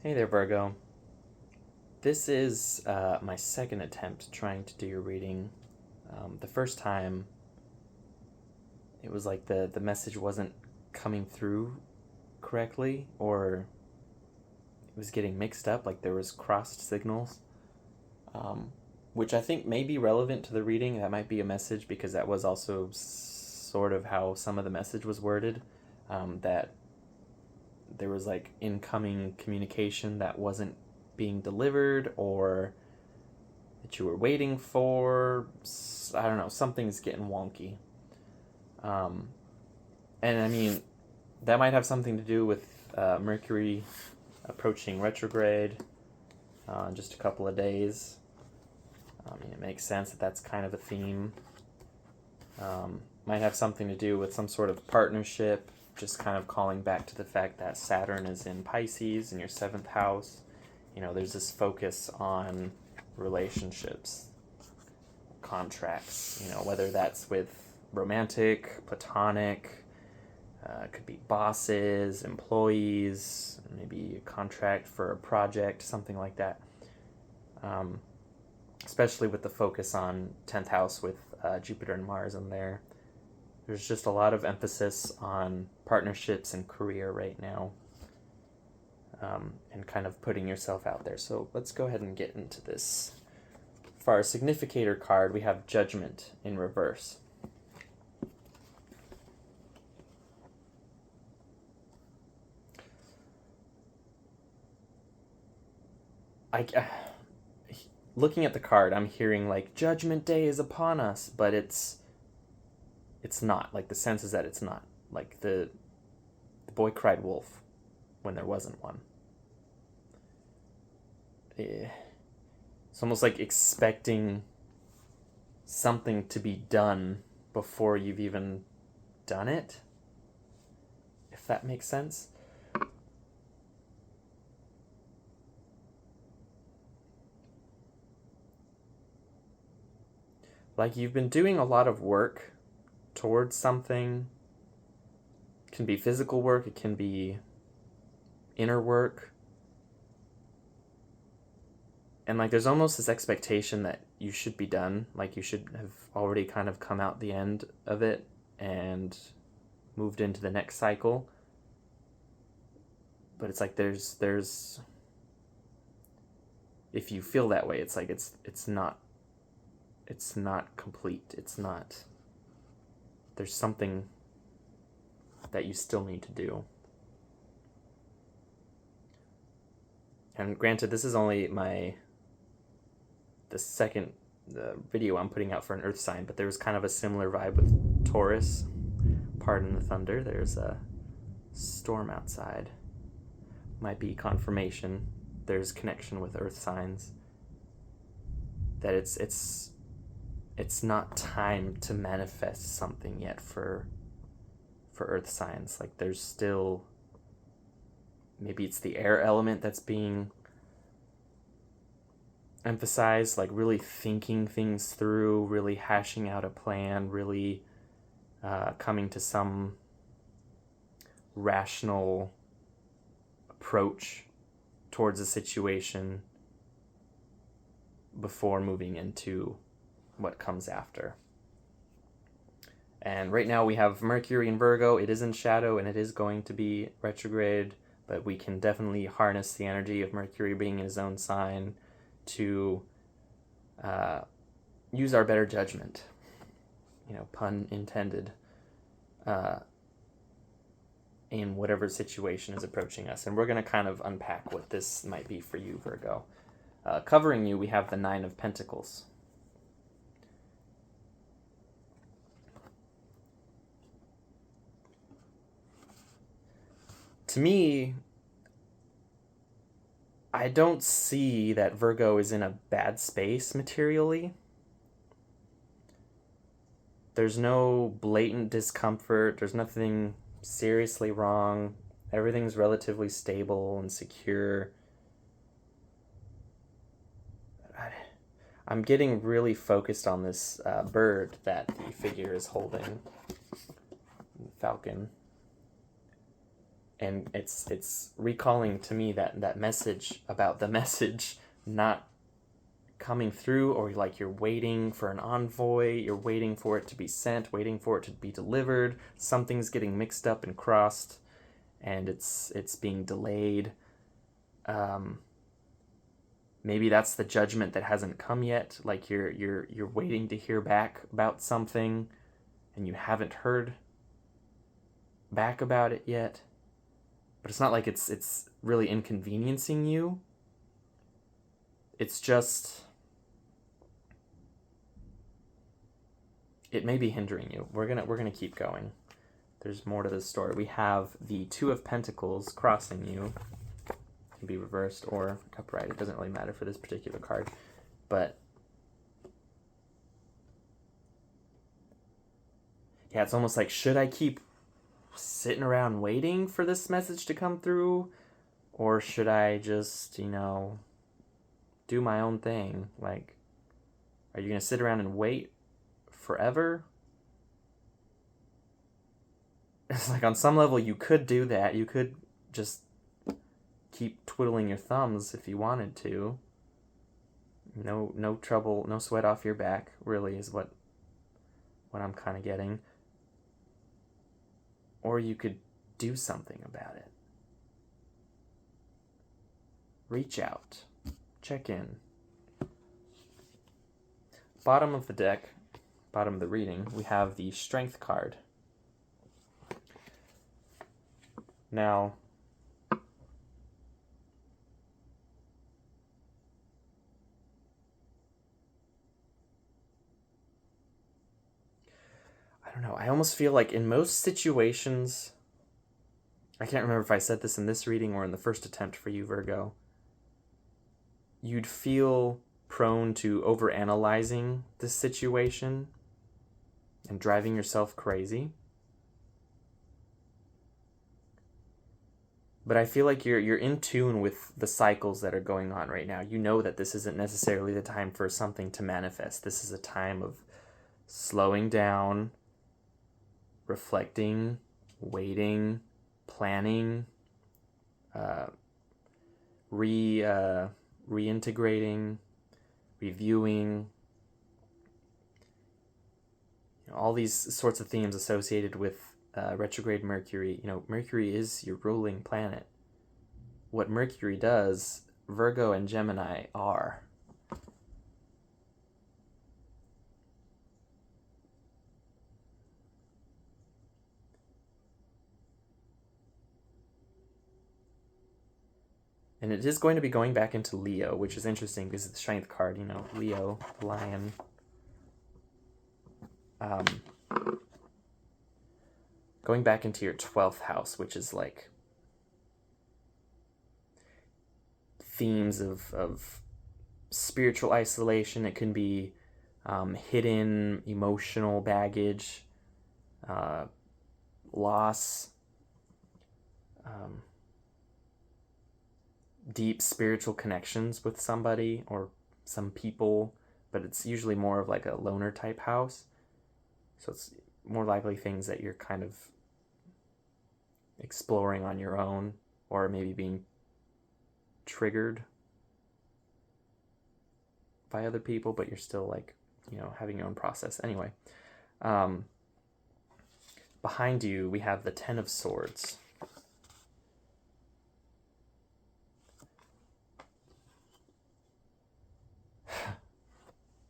Hey there, Virgo. This is my second attempt trying to do your reading. The first time, it was like the message wasn't coming through correctly, or it was getting mixed up, like there was crossed signals, which I think may be relevant to the reading. That might be a message, because that was also sort of how some of the message was worded, that there was like incoming communication that wasn't being delivered, or that you were waiting for. I don't know, something's getting wonky. And I mean, that might have something to do with Mercury approaching retrograde in just a couple of days. It makes sense that that's kind of a theme. Might have something to do with some sort of partnership, just kind of calling back to the fact that Saturn is in Pisces in your 7th house. There's this focus on relationships, contracts, whether that's with romantic, platonic, could be bosses, employees, maybe a contract for a project, something like that. Especially with the focus on 10th house with Jupiter and Mars in there. There's just a lot of emphasis on partnerships and career right now, and kind of putting yourself out there. So let's go ahead and get into this. For our significator card, we have Judgment in reverse. Looking at the card, I'm hearing like Judgment Day is upon us, but it's not. Like, the sense is that it's not. Like the boy cried wolf when there wasn't one. It's almost like expecting something to be done before you've even done it, if that makes sense. Like, you've been doing a lot of work towards something. It can be physical work, it can be inner work. And like, there's almost this expectation that you should be done, like you should have already kind of come out the end of it and moved into the next cycle. But it's like there's if you feel that way, it's like it's not complete. It's not, there's something that you still need to do. And granted, this is only the second video I'm putting out for an earth sign, but there's kind of a similar vibe with Taurus. Pardon the thunder, there's a storm outside. Might be confirmation there's connection with earth signs, that it's not time to manifest something yet for earth signs. Like, there's still, maybe it's the air element that's being emphasized, like really thinking things through, really hashing out a plan, really coming to some rational approach towards a situation before moving into what comes after. And right now we have Mercury in Virgo. It is in shadow and it is going to be retrograde, but we can definitely harness the energy of Mercury being in his own sign to use our better judgment, pun intended, in whatever situation is approaching us. And we're going to kind of unpack what this might be for you, Virgo. Covering you, we have the 9 of Pentacles. To me, I don't see that Virgo is in a bad space materially. There's no blatant discomfort. There's nothing seriously wrong. Everything's relatively stable and secure. I'm getting really focused on this bird that the figure is holding. Falcon. And it's recalling to me that message about the message not coming through, or like you're waiting for an envoy, you're waiting for it to be sent, waiting for it to be delivered, something's getting mixed up and crossed, and it's being delayed. Maybe that's the judgment that hasn't come yet, like you're waiting to hear back about something and you haven't heard back about it yet. But it's not like it's really inconveniencing you. It's just, it may be hindering you. We're gonna keep going. There's more to this story. We have the Two of Pentacles crossing you. It can be reversed or upright. It doesn't really matter for this particular card. But yeah, it's almost like, should I keep sitting around waiting for this message to come through? Or should I just, do my own thing? Like, are you going to sit around and wait forever? It's like, on some level, you could do that. You could just keep twiddling your thumbs if you wanted to. No trouble, no sweat off your back, really, is what I'm kind of getting. Or you could do something about it. Reach out. Check in. Bottom of the deck, bottom of the reading, we have the Strength card. Now, I don't know, I almost feel like in most situations, I can't remember if I said this in this reading or in the first attempt for you, Virgo, you'd feel prone to overanalyzing this situation and driving yourself crazy. But I feel like you're in tune with the cycles that are going on right now. You know that this isn't necessarily the time for something to manifest. This is a time of slowing down, reflecting, waiting, planning, reintegrating, reviewing, all these sorts of themes associated with retrograde Mercury. Mercury is your ruling planet. What Mercury does, Virgo and Gemini are. And it is going to be going back into Leo, which is interesting because it's the Strength card, Leo, Lion. Going back into your 12th house, which is like themes of spiritual isolation. It can be hidden emotional baggage, loss, deep spiritual connections with somebody or some people, but it's usually more of like a loner type house. So it's more likely things that you're kind of exploring on your own, or maybe being triggered by other people, but you're still like, having your own process. Anyway, behind you, we have the Ten of Swords.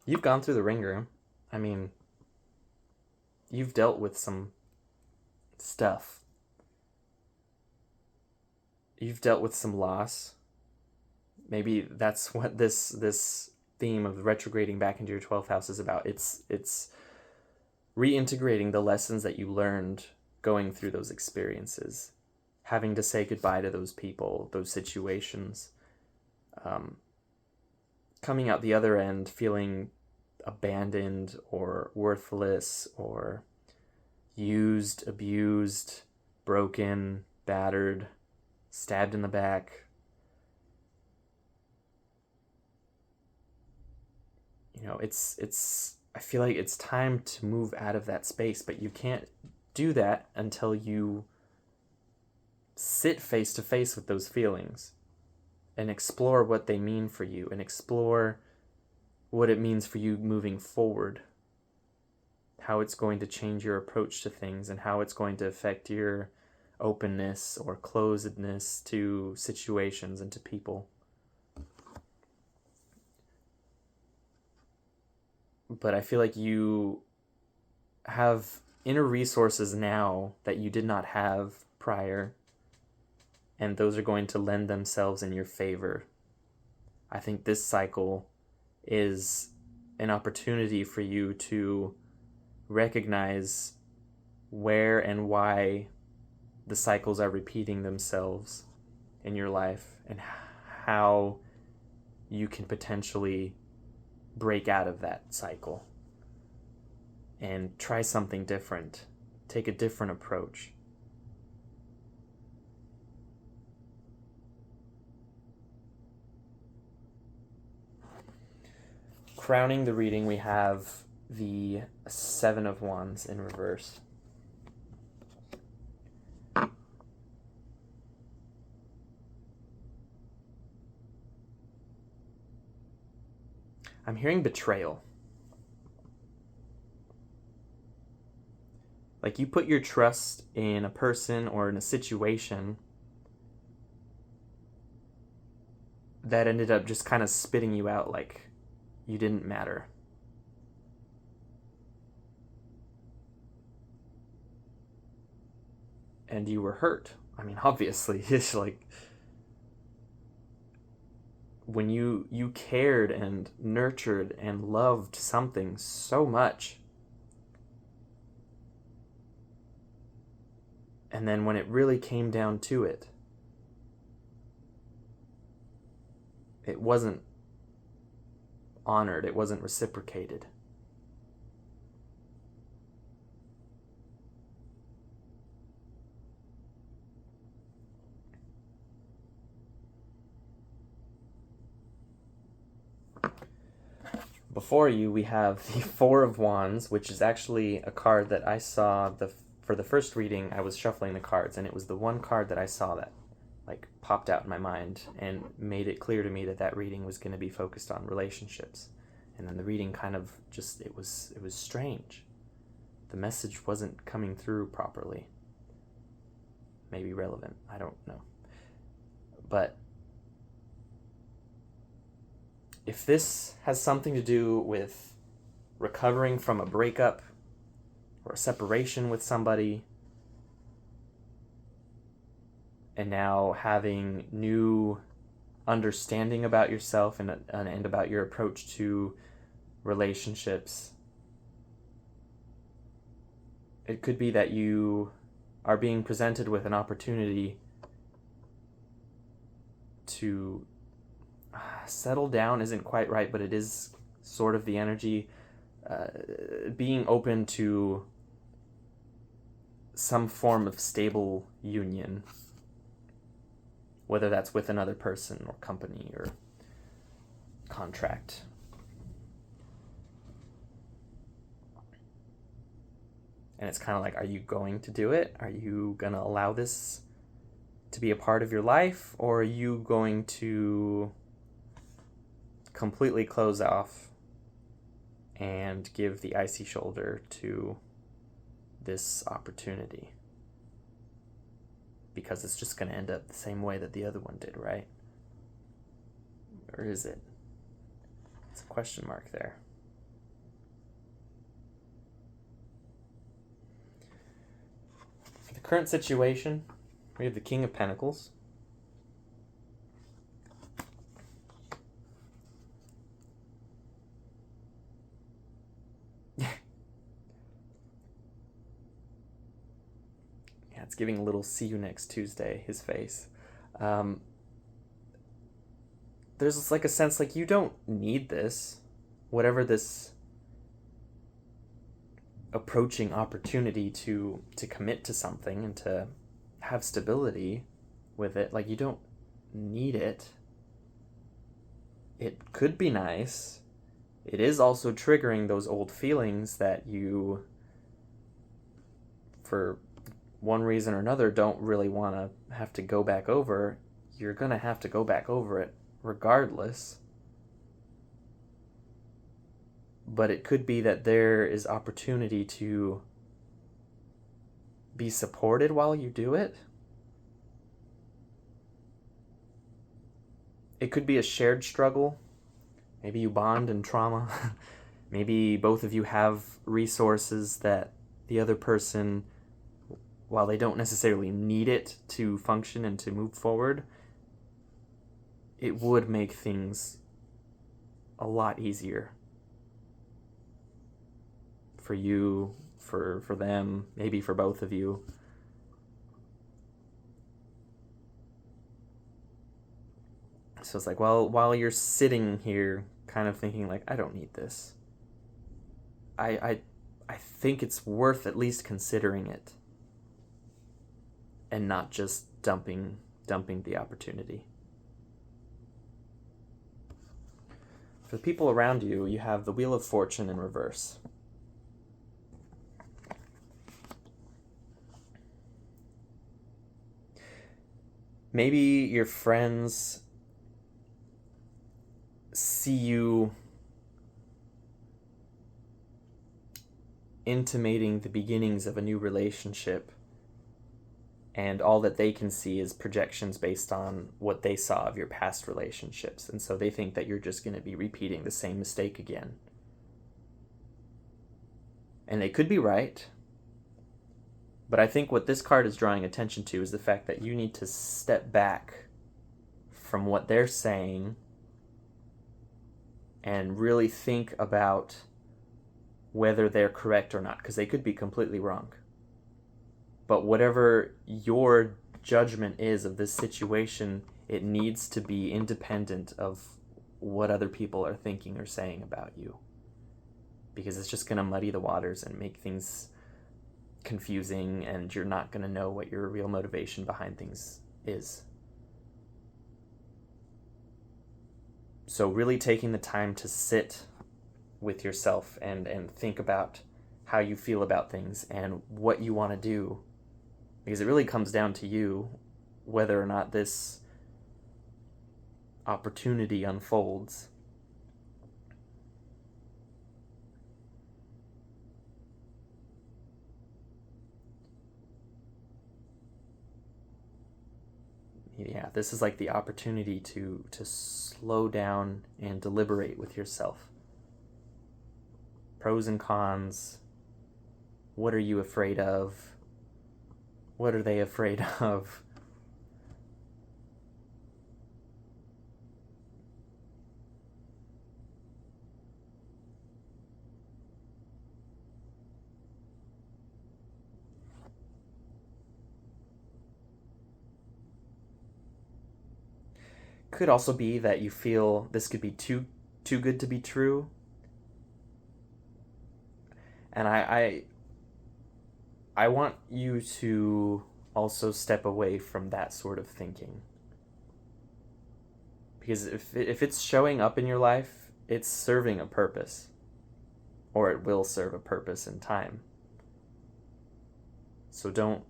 You've gone through the ringer. I mean, you've dealt with some stuff. You've dealt with some loss. Maybe that's what this theme of retrograding back into your 12th house is about. It's reintegrating the lessons that you learned going through those experiences, having to say goodbye to those people, those situations, coming out the other end feeling abandoned or worthless or used, abused, broken, battered, stabbed in the back. It's I feel like it's time to move out of that space, but you can't do that until you sit face to face with those feelings and explore what they mean for you and explore what it means for you moving forward, how it's going to change your approach to things and how it's going to affect your openness or closedness to situations and to people. But I feel like you have inner resources now that you did not have prior, and those are going to lend themselves in your favor. I think this cycle is an opportunity for you to recognize where and why the cycles are repeating themselves in your life and how you can potentially break out of that cycle and try something different, take a different approach. Crowning the reading, we have the Seven of Wands in reverse. I'm hearing betrayal. Like you put your trust in a person or in a situation that ended up just kind of spitting you out like you didn't matter. And you were hurt. I mean, obviously, it's like when you cared and nurtured and loved something so much, and then when it really came down to it, it wasn't honored, it wasn't reciprocated. Before you, we have the Four of Wands, which is actually a card that I saw for the first reading. I was shuffling the cards, and it was the one card that I saw that like popped out in my mind and made it clear to me that that reading was going to be focused on relationships. And then the reading kind of just, it was strange. The message wasn't coming through properly. Maybe relevant, I don't know. But if this has something to do with recovering from a breakup or a separation with somebody, and now having new understanding about yourself and about your approach to relationships, it could be that you are being presented with an opportunity to settle down. Isn't quite right, but it is sort of the energy, being open to some form of stable union, whether that's with another person or company or contract. And it's kind of like, are you going to do it? Are you going to allow this to be a part of your life? Or are you going to completely close off and give the icy shoulder to this opportunity? Because it's just going to end up the same way that the other one did, right? Or is it? It's a question mark there. For the current situation, we have the King of Pentacles. It's giving a little "see you next Tuesday," his face. There's like a sense like you don't need this, whatever this approaching opportunity to commit to something and to have stability with it. Like you don't need it. It could be nice. It is also triggering those old feelings that you, for one reason or another don't really want to have to go back over, you're going to have to go back over it regardless. But it could be that there is opportunity to be supported while you do it. It could be a shared struggle. Maybe you bond in trauma. Maybe both of you have resources that the other person, while they don't necessarily need it to function and to move forward, it would make things a lot easier for you, for them, maybe for both of you. So it's like, well, while you're sitting here kind of thinking like, I don't need this, I think it's worth at least considering it and not just dumping the opportunity. For the people around you, you have the Wheel of Fortune in reverse. Maybe your friends see you intimating the beginnings of a new relationship, and all that they can see is projections based on what they saw of your past relationships, and so they think that you're just going to be repeating the same mistake again. And they could be right, but I think what this card is drawing attention to is the fact that you need to step back from what they're saying and really think about whether they're correct or not, because they could be completely wrong. But whatever your judgment is of this situation, it needs to be independent of what other people are thinking or saying about you, because it's just going to muddy the waters and make things confusing, and you're not going to know what your real motivation behind things is. So really taking the time to sit with yourself and think about how you feel about things and what you want to do, because it really comes down to you whether or not this opportunity unfolds. Yeah, this is like the opportunity to slow down and deliberate with yourself. Pros and cons. What are you afraid of? What are they afraid of? Could also be that you feel this could be too good to be true. And I want you to also step away from that sort of thinking. Because if it's showing up in your life, it's serving a purpose. Or it will serve a purpose in time. So don't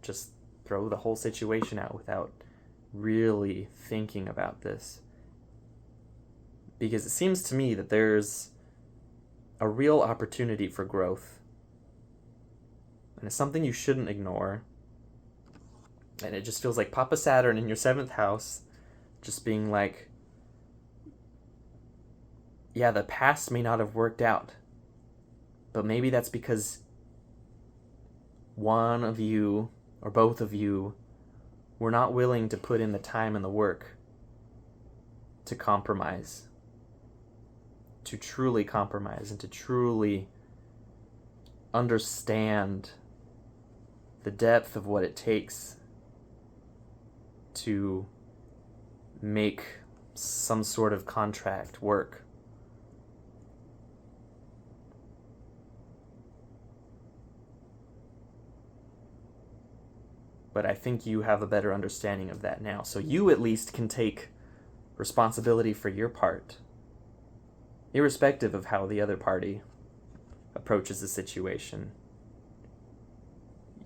just throw the whole situation out without really thinking about this. Because it seems to me that there's a real opportunity for growth. And it's something you shouldn't ignore. And it just feels like Papa Saturn in your 7th house just being like, yeah, the past may not have worked out, but maybe that's because one of you or both of you were not willing to put in the time and the work to compromise, to truly compromise and to truly understand the depth of what it takes to make some sort of contract work. But I think you have a better understanding of that now. So you at least can take responsibility for your part, irrespective of how the other party approaches the situation.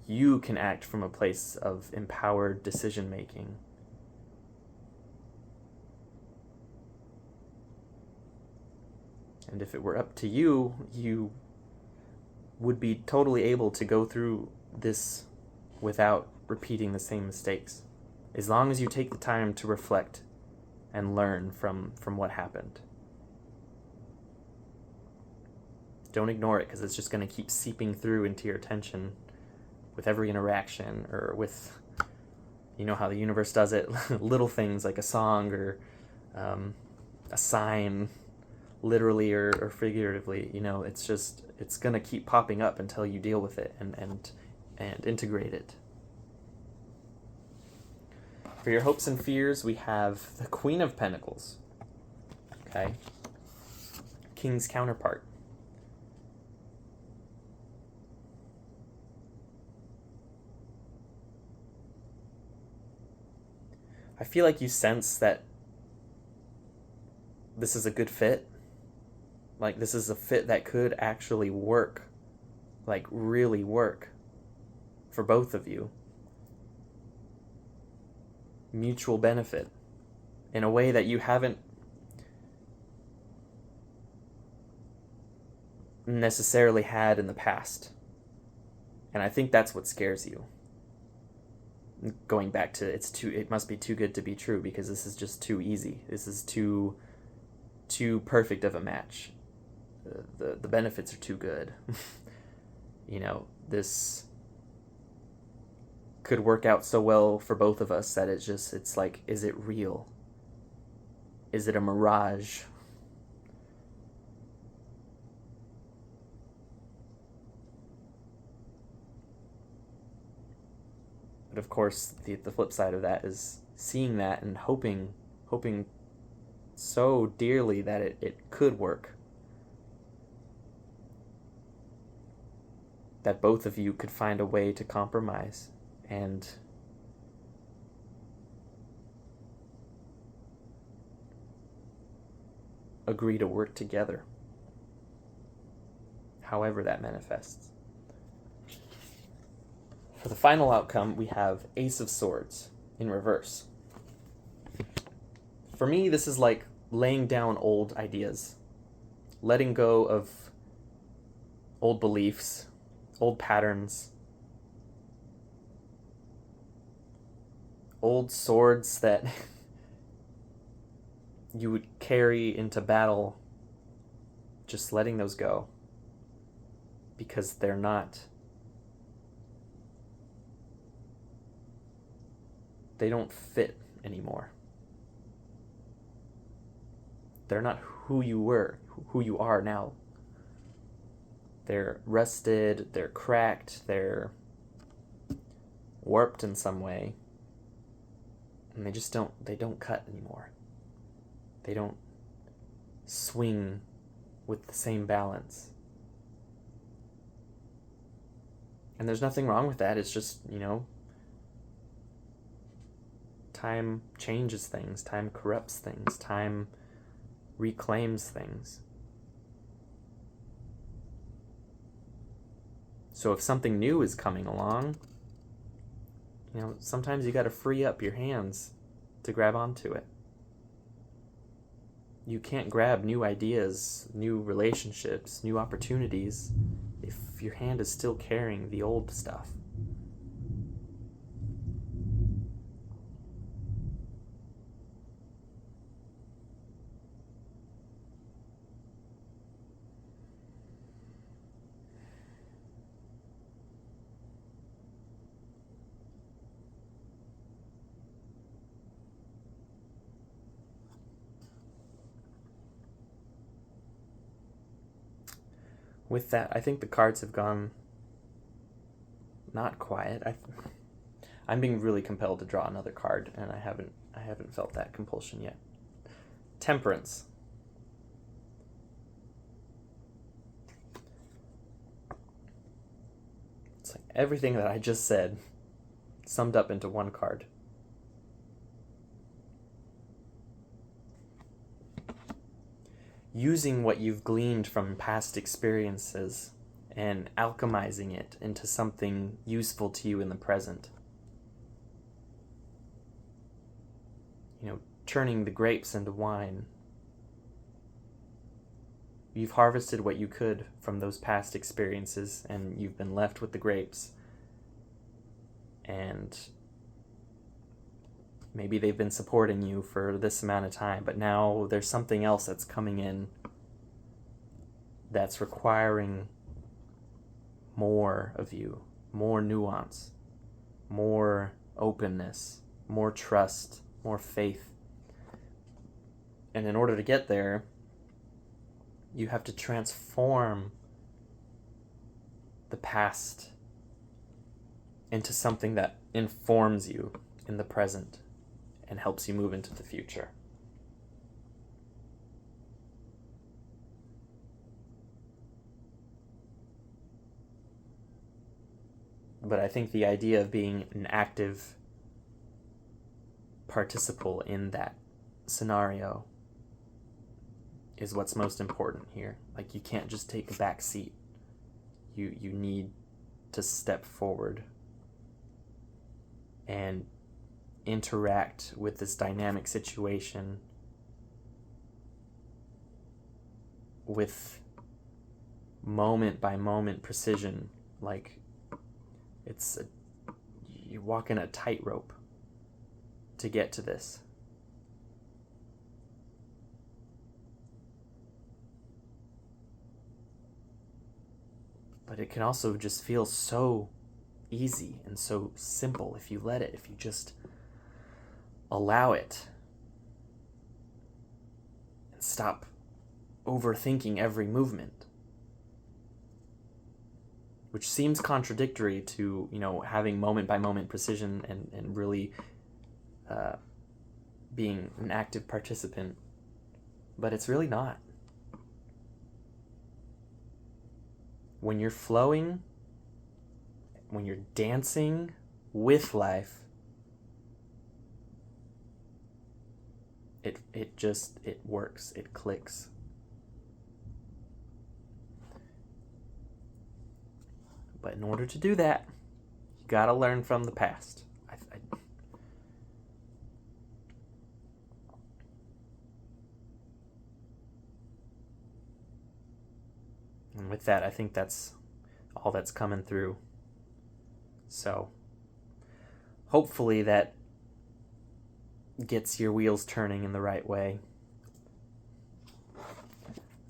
you can act from a place of empowered decision making. And if it were up to you, you would be totally able to go through this without repeating the same mistakes, as long as you take the time to reflect and learn from what happened. Don't ignore it, because it's just going to keep seeping through into your attention with every interaction, or with, you know how the universe does it, little things like a song or a sign, literally or figuratively. It's going to keep popping up until you deal with it and integrate it. For your hopes and fears, we have the Queen of Pentacles. Okay? King's counterpart. I feel like you sense that this is a good fit. Like, this is a fit that could actually work. Like, really work. For both of you. Mutual benefit. In a way that you haven't necessarily had in the past. And I think that's what scares you. Going back to it must be too good to be true, because this is just too easy. This is too perfect of a match. The benefits are too good. This could work out so well for both of us that it's like, is it real? Is it a mirage? But of course, the flip side of that is seeing that and hoping so dearly that it could work. That both of you could find a way to compromise and agree to work together, however that manifests. For the final outcome, we have Ace of Swords in reverse. For me, this is like laying down old ideas, letting go of old beliefs, old patterns, old swords that you would carry into battle, just letting those go, because they don't fit anymore. They're not who you are now. They're rusted, they're cracked, they're warped in some way. And they don't cut anymore. They don't swing with the same balance. And there's nothing wrong with that. It's just, time changes things, time corrupts things, time reclaims things. So if something new is coming along, sometimes you got to free up your hands to grab onto it. You can't grab new ideas, new relationships, new opportunities if your hand is still carrying the old stuff. With that, I think the cards have gone not quiet. I'm being really compelled to draw another card, and I haven't felt that compulsion yet. Temperance. It's like everything that I just said summed up into one card. Using what you've gleaned from past experiences and alchemizing it into something useful to you in the present. Turning the grapes into wine. You've harvested what you could from those past experiences, and you've been left with the grapes. And maybe they've been supporting you for this amount of time, but now there's something else that's coming in that's requiring more of you, more nuance, more openness, more trust, more faith. And in order to get there, you have to transform the past into something that informs you in the present and helps you move into the future. But I think the idea of being an active participle in that scenario is what's most important here. Like, you can't just take a back seat. You need to step forward and interact with this dynamic situation with moment by moment precision. Like, you're walking a tightrope to get to this. But it can also just feel so easy and so simple if you let it, if you just allow it and stop overthinking every movement, which seems contradictory to, having moment by moment precision and really being an active participant, but it's really not. When you're flowing, when you're dancing with life, it works, it clicks. But in order to do that, you gotta learn from the past. And with that, I think that's all that's coming through. So hopefully that gets your wheels turning in the right way.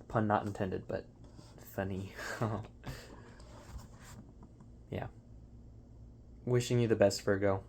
Pun not intended, but funny. Yeah. Wishing you the best, Virgo.